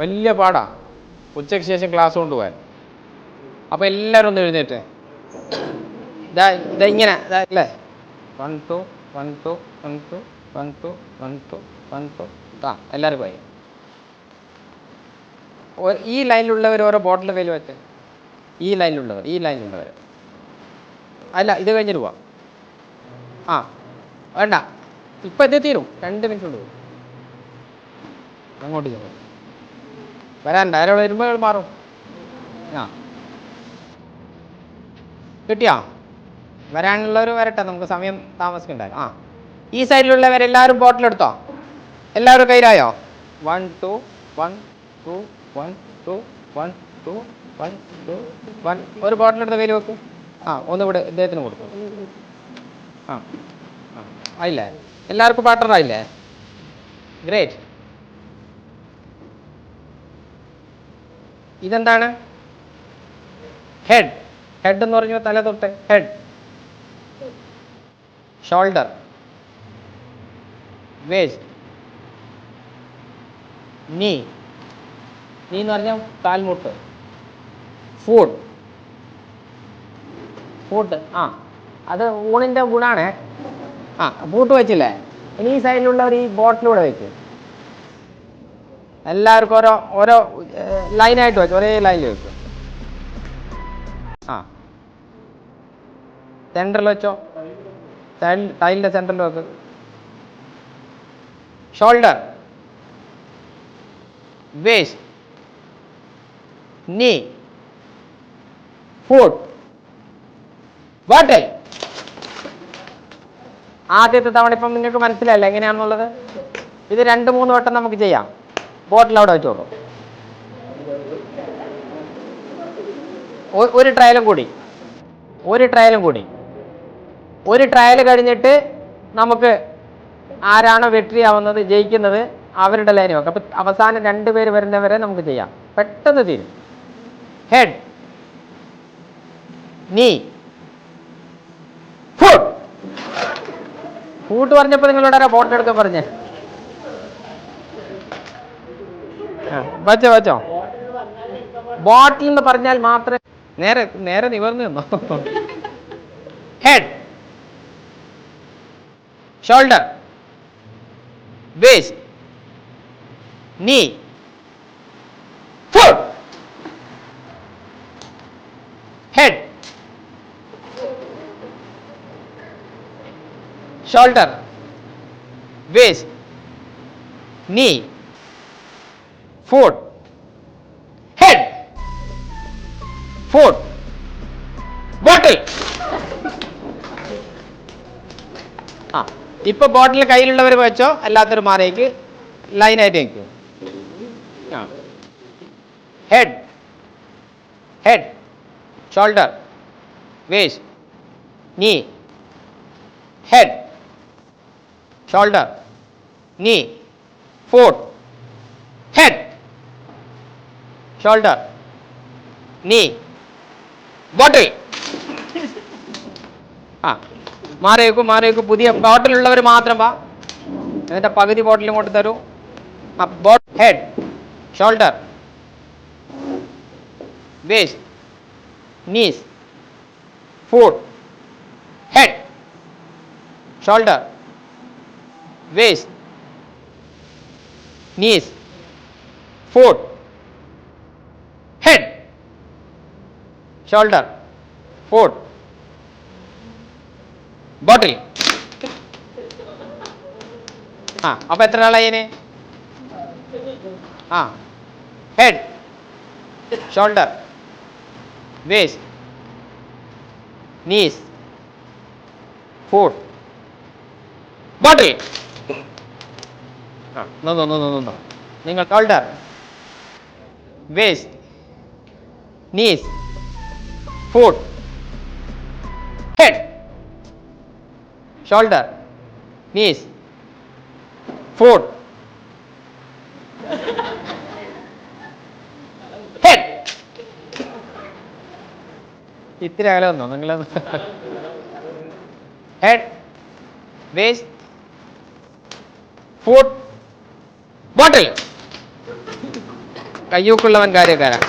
വലിയ പാടാ ഉച്ചയ്ക്ക് ശേഷം ക്ലാസ് കൊണ്ടുപോകാൻ. അപ്പോൾ എല്ലാവരും ഒന്ന് എഴുന്നേറ്റ് ഇതാ ഇതാ ഇങ്ങനെ ഇതാ അല്ലേ 1 2 1 2 1 2 1 2 1 2 1 2 ആ എല്ലാവരും പോയി. ഈ ലൈനിലുള്ളവർ ഓരോ ബോട്ടിൽ കയ്യിൽ വെച്ച് ഈ ലൈനിലുള്ളവർ അല്ല ഇത് കഴിഞ്ഞിട്ട് പോവാം. ആ വേണ്ട ഇപ്പം എത്തി തീരും 2 മിനിറ്റ് കൊണ്ട് പോകും. അങ്ങോട്ട് ചെല്ലും വരാനുണ്ട് ആരോട് വരുമ്പോൾ മാറും. ആ കിട്ടിയോ? വരാനുള്ളവർ വരട്ടെ, നമുക്ക് സമയം താമസിക്കണ്ടായി. ആ ഈ സൈഡിലുള്ളവരെല്ലാവരും ബോട്ടിലെടുത്തോ? എല്ലാവരും കയ്യിലായോ? 1 2 1 2 1 2 1 2 1 2 1 ഒരു ബോട്ടിലെടുത്ത കയ്യിൽ വെക്കും. ആ ഒന്നിവിടെ ഇദ്ദേഹത്തിന് കൊടുക്കും. ആ ആ ആയില്ലേ? എല്ലാവർക്കും പാർട്ണറായില്ലേ? ഗ്രേറ്റ്. ഇതെന്താണ്? ഹെഡ്. ഹെഡ് എന്ന് പറഞ്ഞാൽ തല തൊട്ട് ഹെഡ്. ഷോൾഡർ, വേസ്റ്റ്, നീ എന്ന് പറഞ്ഞാൽ കാൽമുട്ട്. ഫുഡ് ആ അത് ഊണിൻ്റെ ഗുണാണ്. ആ ഫൂട്ട് വെച്ചില്ലേ? ഇനി ഈ സൈഡിലുള്ളവർ ഈ ബോട്ടിലൂടെ വെക്കും. എല്ലാവർക്കും ഓരോ ഓരോ ലൈനായിട്ട് വെക്കും, ഒരേ ലൈനിൽ വെക്കും. ആ സെൻറ്ററിൽ വെച്ചോ, ടൈലിൻ്റെ സെൻറ്ററിൽ വെക്ക്. ഷോൾഡർ, വേസ്റ്റ്, നീ, ഫുഡ്, ബോട്ടിൽ. ആദ്യത്തെ തവണ ഇപ്പം നിങ്ങൾക്ക് മനസ്സിലായില്ല എങ്ങനെയാണെന്നുള്ളത്. ഇത് 2-3 വട്ടം നമുക്ക് ചെയ്യാം. ബോട്ടിൽ അവിടെ വെച്ചോളൂ. ഒരു ട്രയലും കൂടി ഒരു ട്രയൽ കഴിഞ്ഞിട്ട് നമുക്ക് ആരാണോ വെട്രിയാവുന്നത് ജയിക്കുന്നത് അവരുടെ ലൈൻ വെക്കാം. അപ്പം അവസാനം 2 പേര് വരുന്നവരെ നമുക്ക് ചെയ്യാം, പെട്ടെന്ന് തീരും. ഹെഡ്, നീ, ഫുഡ്. ഫുഡ് പറഞ്ഞപ്പോൾ നിങ്ങളോട് ബോട്ടിൽ എടുക്കാൻ പറഞ്ഞേ? വച്ചോ ബോട്ടിൽ എന്ന് പറഞ്ഞാൽ മാത്രമേ നേരെ നിവർന്നു നിന്നോ. ഹെഡ്, ഷോൾഡർ, വേസ്റ്റ്, നീ, ഫുഡ്. ഹെഡ്, ഷോൾഡർ, വേസ്റ്റ്, നീ, ഫുഡ്. Head, food, bottle. ആ ഇപ്പൊ ബോട്ടിൽ കയ്യിലുള്ളവർ വെച്ചോ, അല്ലാത്തൊരു മാറേക്ക് ലൈനായിട്ട് വയ്ക്കും. ആ ഹെഡ്, ഷോൾഡർ, വേസ്റ്റ്, നീ, ഹെഡ്, ഷോൾഡർ, നീ, ഫുഡ്. ഹെഡ്, ഷോൾഡർ, നീ, ബോട്ടിൽ. ആ മാറിയേക്കും. പുതിയ ബോട്ടിലുള്ളവർ മാത്രം വാ, എന്നിട്ട് പകുതി ബോട്ടിൽ ഇങ്ങോട്ട് തരൂ. Head, shoulder, waist, knees, foot. Head, shoulder, waist, knees, foot. Head, shoulder, foot, bottle. ആ അപ്പൊ എത്ര ആളായി? ആ head, shoulder, waist, knees, foot, bottle. ആ നിന്നോ. നിങ്ങൾ shoulder, waist, knees, foot. Head, shoulder, knees, foot. Head. ഇത്തിരി അകലെ വന്നോ നിങ്ങൾ? Head, waist, foot, bottle. കയ്യൂക്കുള്ളവൻ കാര്യക്കാരൻ.